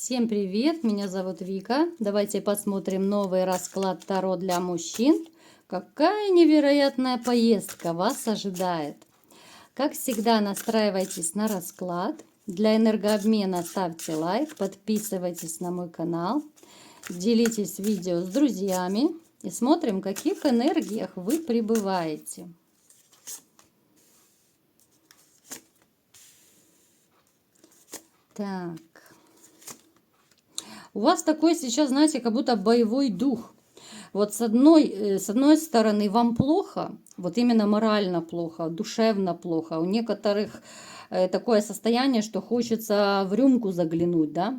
Всем привет, меня зовут Вика. Давайте посмотрим новый расклад Таро для мужчин. Какая невероятная поездка вас ожидает. Как всегда, настраивайтесь на расклад. Для энергообмена ставьте лайк, подписывайтесь на мой канал, делитесь видео с друзьями и смотрим, в каких энергиях вы пребываете. Так. У вас такой сейчас, знаете, как будто боевой дух. Вот с одной стороны вам плохо, вот именно морально плохо, душевно плохо. У некоторых такое состояние, что хочется в рюмку заглянуть, да.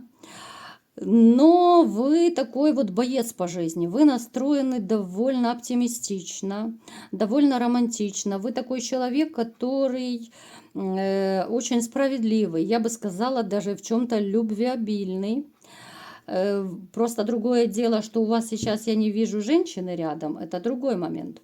Но вы такой вот боец по жизни, вы настроены довольно оптимистично, довольно романтично. Вы такой человек, который очень справедливый, я бы сказала, даже в чем-то любвеобильный. Просто другое дело, что у вас сейчас я не вижу женщины рядом, это другой момент.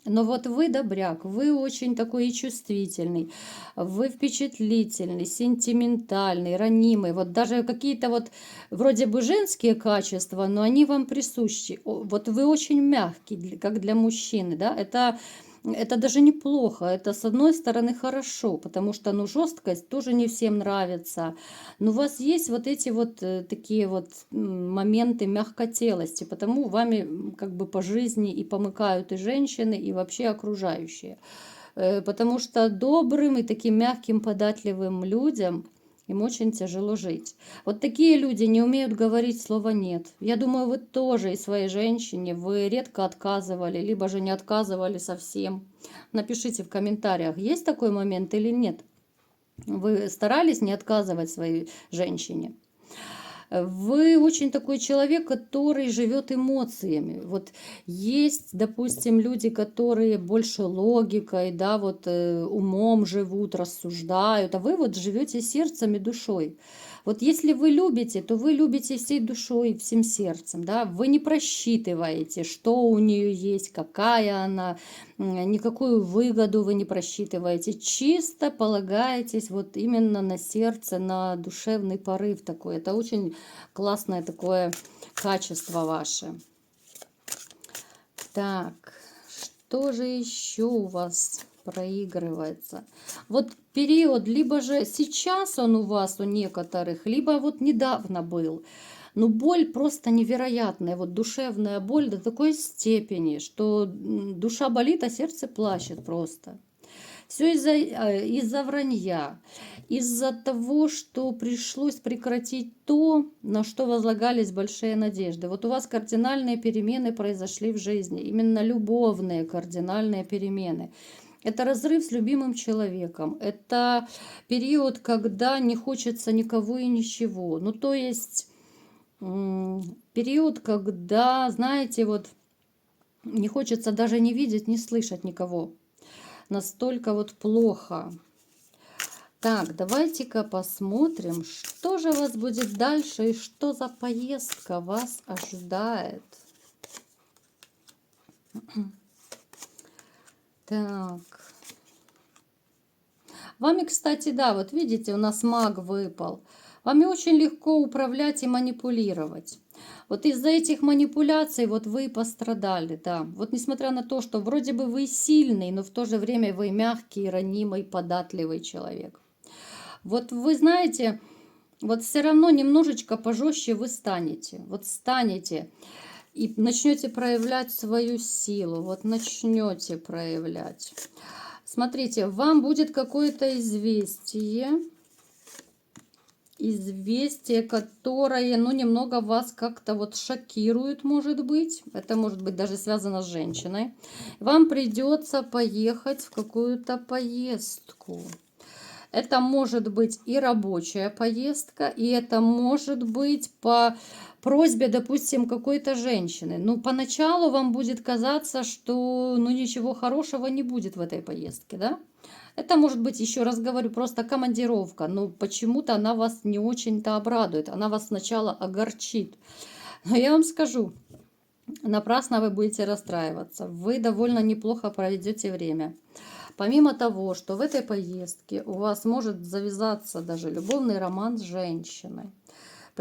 Но вот вы добряк, вы очень такой и чувствительный, вы впечатлительный, сентиментальный, ранимый. Вот даже какие-то вот вроде бы женские качества, но они вам присущи. Вот вы очень мягкий, как для мужчины, да, это даже неплохо, это с одной стороны хорошо, потому что, ну, жесткость тоже не всем нравится. Но у вас есть вот эти вот такие вот моменты мягкотелости, потому вами как бы по жизни и помыкают и женщины, и вообще окружающие. Потому что добрым и таким мягким, податливым людям им очень тяжело жить. Вот такие люди не умеют говорить слово «нет». Я думаю, вы тоже и своей женщине, вы редко отказывали, либо же не отказывали совсем. Напишите в комментариях, есть такой момент или нет. Вы старались не отказывать своей женщине. Вы очень такой человек, который живет эмоциями. Вот есть, допустим, люди, которые больше логикой, да, вот умом живут, рассуждают, а вы вот живете сердцем и душой. Вот если вы любите, то вы любите всей душой, всем сердцем, да, вы не просчитываете, что у нее есть, какая она, никакую выгоду вы не просчитываете, чисто полагаетесь вот именно на сердце, на душевный порыв такой. Это очень классное такое качество ваше. Так, что же еще у вас проигрывается? Вот период, либо же сейчас он у вас, у некоторых, либо вот недавно был. Но боль просто невероятная, вот душевная боль до такой степени, что душа болит, а сердце плачет просто. Все из-за вранья, из-за того, что пришлось прекратить то, на что возлагались большие надежды. Вот у вас кардинальные перемены произошли в жизни, именно любовные кардинальные перемены. Это разрыв с любимым человеком, это период, когда не хочется никого и ничего. Ну, то есть период, когда, знаете, вот не хочется даже не видеть, не слышать никого. Настолько вот плохо. Так, давайте-ка посмотрим, что же вас будет дальше и что за поездка вас ожидает. Так. Вами, кстати, да, вот видите, у нас маг выпал. Вами очень легко управлять и манипулировать. Вот из-за этих манипуляций вот вы пострадали, да. Вот несмотря на то, что вроде бы вы сильный, но в то же время вы мягкий, ранимый, податливый человек. Вот вы знаете, вот все равно немножечко пожестче вы станете. Вот станете и начнете проявлять свою силу. Вот начнете проявлять. Смотрите, вам будет какое-то известие. Известие, которое, ну, немного вас как-то вот шокирует, может быть. Это может быть даже связано с женщиной. Вам придется поехать в какую-то поездку. Это может быть и рабочая поездка, и это может быть по просьбе, допустим, какой-то женщины. Ну, поначалу вам будет казаться, что, ну, ничего хорошего не будет в этой поездке, да? Это может быть, еще раз говорю, просто командировка, но почему-то она вас не очень-то обрадует, она вас сначала огорчит. Но я вам скажу, напрасно вы будете расстраиваться, вы довольно неплохо проведете время. Помимо того, что в этой поездке у вас может завязаться даже любовный роман с женщиной.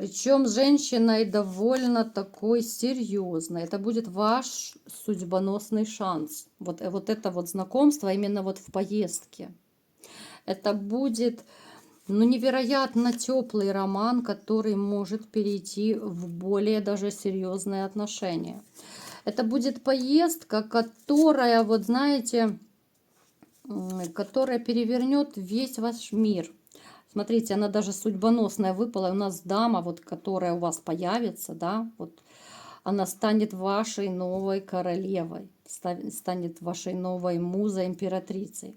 Причем с женщиной довольно такой серьезной. Это будет ваш судьбоносный шанс. Вот это вот знакомство именно вот в поездке. Это будет, ну, невероятно теплый роман, который может перейти в более даже серьезные отношения. Это будет поездка, которая, вот знаете, которая перевернет весь ваш мир. Смотрите, она даже судьбоносная выпала. У нас дама, вот, которая у вас появится, да, вот, она станет вашей новой королевой, станет вашей новой музой, императрицей.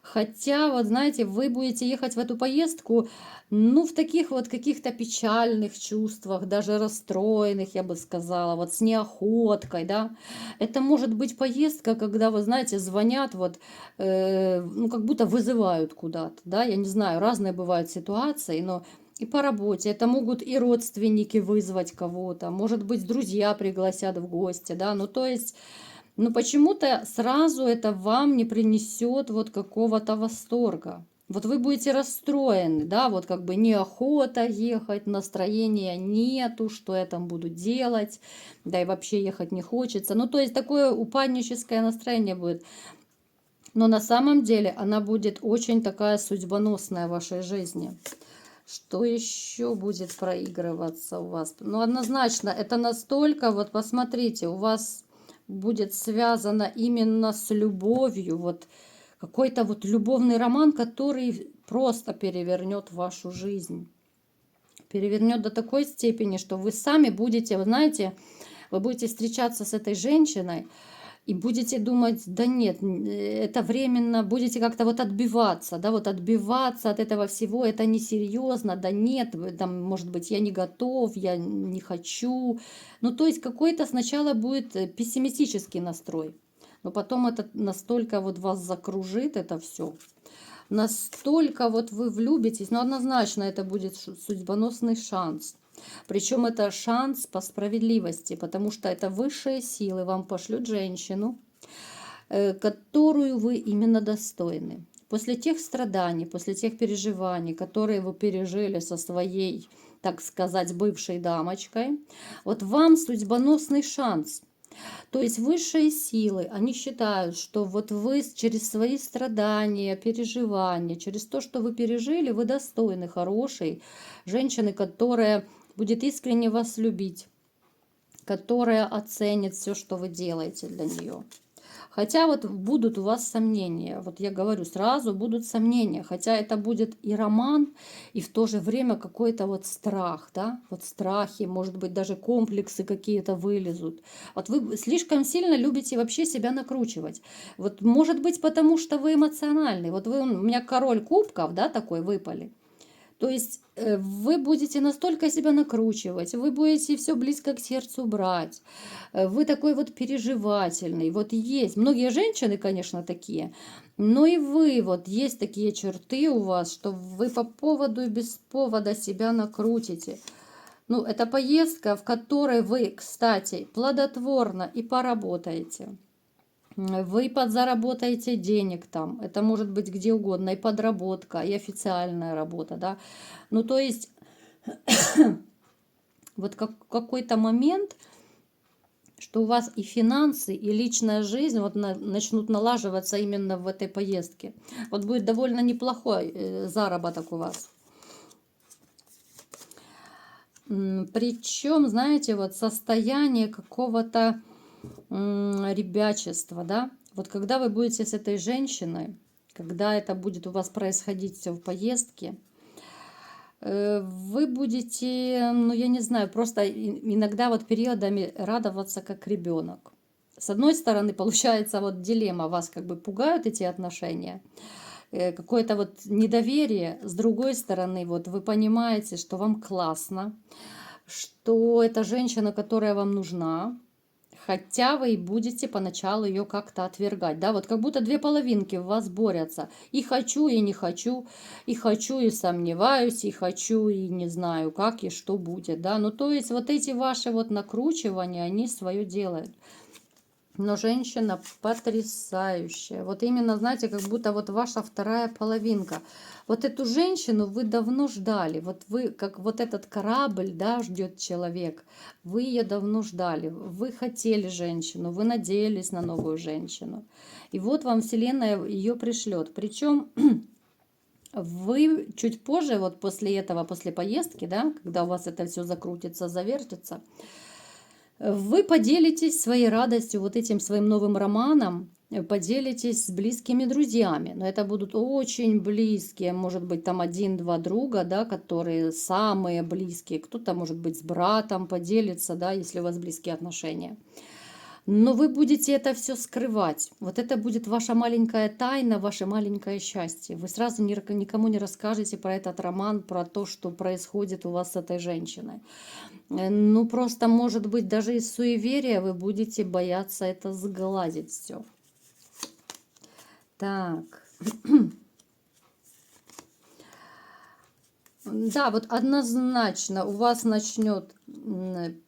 Хотя, вот знаете, вы будете ехать в эту поездку, ну, в таких вот каких-то печальных чувствах, даже расстроенных, я бы сказала, вот с неохоткой, да. Это может быть поездка, когда, вы знаете, звонят, вот, ну, как будто вызывают куда-то, да, я не знаю, разные бывают ситуации, но и по работе, это могут и родственники вызвать кого-то, может быть, друзья пригласят в гости, да, ну, то есть... Но почему-то сразу это вам не принесет вот какого-то восторга. Вот вы будете расстроены, да, вот как бы неохота ехать, настроения нету, что я там буду делать, да и вообще ехать не хочется. Ну, то есть такое упадническое настроение будет. Но на самом деле она будет очень такая судьбоносная в вашей жизни. Что еще будет проигрываться у вас? Ну, однозначно, это настолько, вот посмотрите, у вас будет связано именно с любовью, вот какой-то вот любовный роман, который просто перевернет вашу жизнь. Перевернет до такой степени, что вы сами будете, вы знаете, вы будете встречаться с этой женщиной, и будете думать, да нет, это временно, будете как-то вот отбиваться, да, вот отбиваться от этого всего, это несерьезно, да нет, там, может быть, я не готов, я не хочу. Ну, то есть какой-то сначала будет пессимистический настрой, но потом это настолько вот вас закружит, это все. Настолько вот вы влюбитесь, но однозначно это будет судьбоносный шанс. Причем это шанс по справедливости, потому что это высшие силы вам пошлют женщину, которую вы именно достойны. После тех страданий, после тех переживаний, которые вы пережили со своей, так сказать, бывшей дамочкой, вот вам судьбоносный шанс. То есть высшие силы, они считают, что вот вы через свои страдания, переживания, через то, что вы пережили, вы достойны хорошей женщины, которая будет искренне вас любить, которая оценит все, что вы делаете для нее. Хотя вот будут у вас сомнения, вот я говорю, сразу будут сомнения, хотя это будет и роман, и в то же время какой-то вот страх, да, вот страхи, может быть, даже комплексы какие-то вылезут. Вот вы слишком сильно любите вообще себя накручивать. Вот может быть, потому что вы эмоциональный. Вот вы, у меня король кубков, да, такой выпали. То есть вы будете настолько себя накручивать, вы будете все близко к сердцу брать, вы такой вот переживательный. Вот есть, многие женщины, конечно, такие, но и вы, вот есть такие черты у вас, что вы по поводу и без повода себя накрутите. Ну, это поездка, в которой вы, кстати, плодотворно и поработаете. Вы подзаработаете денег там, это может быть где угодно, и подработка, и официальная работа, да. Ну, то есть, вот какой-то момент, что у вас и финансы, и личная жизнь вот начнут налаживаться именно в этой поездке. Вот будет довольно неплохой заработок у вас. Причем, знаете, вот состояние какого-то ребячества, да, вот когда вы будете с этой женщиной, когда это будет у вас происходить все в поездке, вы будете, ну я не знаю, просто иногда вот периодами радоваться как ребенок. С одной стороны, получается вот дилемма, вас как бы пугают эти отношения, какое-то вот недоверие, с другой стороны, вот вы понимаете, что вам классно, что это женщина, которая вам нужна, хотя вы и будете поначалу ее как-то отвергать, да, вот как будто две половинки в вас борются. И хочу, и не хочу, и хочу, и сомневаюсь, и хочу, и не знаю, как и что будет, да. Ну, то есть вот эти ваши вот накручивания, они свое делают. Но женщина потрясающая. Вот именно, знаете, как будто вот ваша вторая половинка. Вот эту женщину вы давно ждали. Вот вы, как вот этот корабль, да, ждет человек. Вы ее давно ждали. Вы хотели женщину, вы надеялись на новую женщину. И вот вам Вселенная ее пришлет. Причем вы чуть позже, вот после этого, после поездки, да, когда у вас это все закрутится, завертится, вы поделитесь своей радостью, вот этим своим новым романом, поделитесь с близкими друзьями. Но это будут очень близкие, может быть, там один-два друга, да, которые самые близкие. Кто-то, может быть, с братом поделится, да, если у вас близкие отношения. Но вы будете это все скрывать. Вот это будет ваша маленькая тайна, ваше маленькое счастье. Вы сразу никому не расскажете про этот роман, про то, что происходит у вас с этой женщиной. Ну, просто, может быть, даже из суеверия вы будете бояться это сгладить все. Так. Да, вот однозначно у вас начнет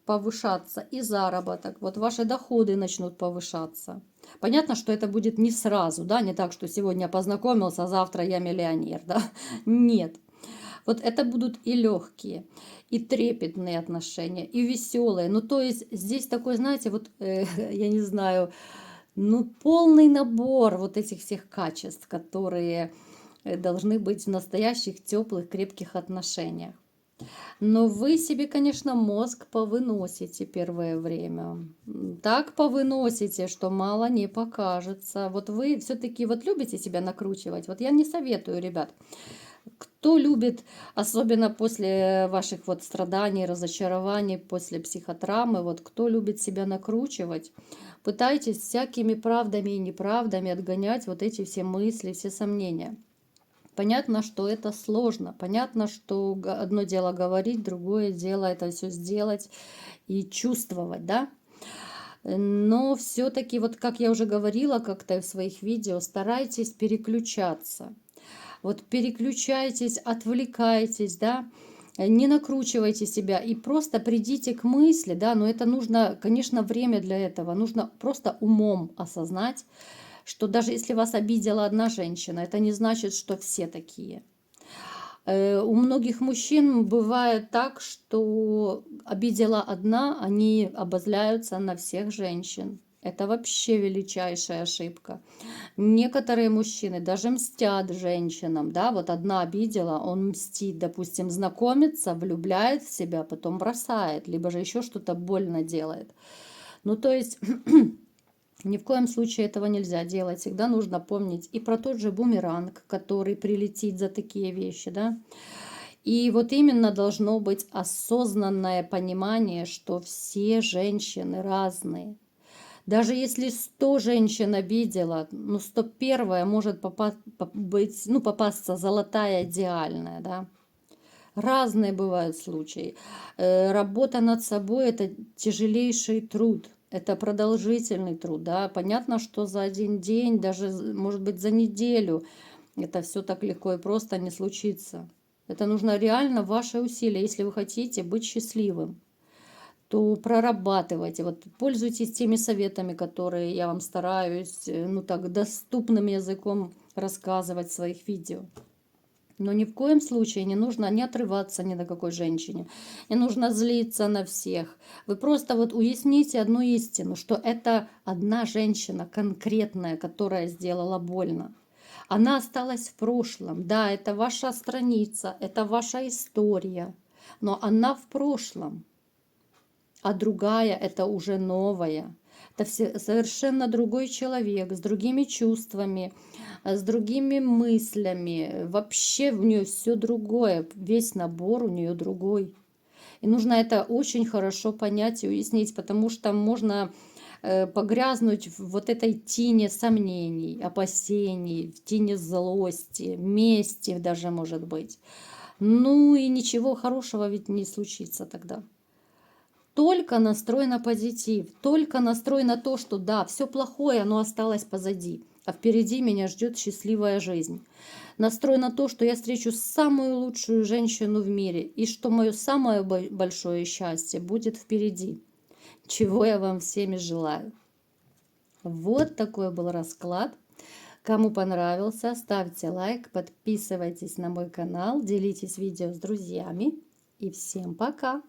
повышаться и заработок, вот ваши доходы начнут повышаться. Понятно, что это будет не сразу, да, не так, что сегодня познакомился, а завтра я миллионер, да, нет. Вот это будут и легкие, и трепетные отношения, и веселые. Ну, то есть здесь такой, знаете, вот, я не знаю, ну, полный набор вот этих всех качеств, которые должны быть в настоящих, теплых, крепких отношениях. Но вы себе, конечно, мозг повыносите первое время. Так повыносите, что мало не покажется. Вот вы все-таки вот любите себя накручивать. Вот я не советую, ребят. Кто любит, особенно после ваших вот страданий, разочарований, после психотравмы, вот кто любит себя накручивать, пытайтесь всякими правдами и неправдами отгонять вот эти все мысли, все сомнения. Понятно, что это сложно. Понятно, что одно дело говорить, другое дело это все сделать и чувствовать, да? Но все-таки, вот как я уже говорила как-то в своих видео, старайтесь переключаться. Вот переключайтесь, отвлекайтесь, да, не накручивайте себя и просто придите к мысли, да, но это нужно, конечно, время для этого, нужно просто умом осознать, что даже если вас обидела одна женщина, это не значит, что все такие. У многих мужчин бывает так, что обидела одна, они обозляются на всех женщин. Это вообще величайшая ошибка. Некоторые мужчины даже мстят женщинам, да, вот одна обидела, он мстит, допустим, знакомится, влюбляет в себя, потом бросает, либо же еще что-то больно делает. Ну, то есть ни в коем случае этого нельзя делать. Всегда нужно помнить и про тот же бумеранг, который прилетит за такие вещи, да. И вот именно должно быть осознанное понимание, что все женщины разные. Даже если 100 женщин обидела, ну 101-я может быть, ну, попасться золотая идеальная, да. Разные бывают случаи. Работа над собой – это тяжелейший труд, это продолжительный труд, да. Понятно, что за один день, даже, может быть, за неделю это все так легко и просто не случится. Это нужно реально ваши усилия, если вы хотите быть счастливым, то прорабатывайте, вот пользуйтесь теми советами, которые я вам стараюсь, ну так, доступным языком рассказывать в своих видео. Но ни в коем случае не нужно не отрываться ни на какой женщине, не нужно злиться на всех. Вы просто вот уясните одну истину, что это одна женщина конкретная, которая сделала больно. Она осталась в прошлом. Да, это ваша страница, это ваша история, но она в прошлом. А другая это уже новая. Это совершенно другой человек, с другими чувствами, с другими мыслями. Вообще у нее все другое, весь набор у нее другой. И нужно это очень хорошо понять и уяснить, потому что можно погрязнуть в вот этой тине сомнений, опасений, в тине злости, мести даже может быть. Ну и ничего хорошего ведь не случится тогда. Только настрой на позитив, только настрой на то, что да, все плохое, оно осталось позади, а впереди меня ждет счастливая жизнь. Настрой на то, что я встречу самую лучшую женщину в мире и что мое самое большое счастье будет впереди. Чего я вам всеми желаю. Вот такой был расклад. Кому понравился, ставьте лайк, подписывайтесь на мой канал, делитесь видео с друзьями. И всем пока!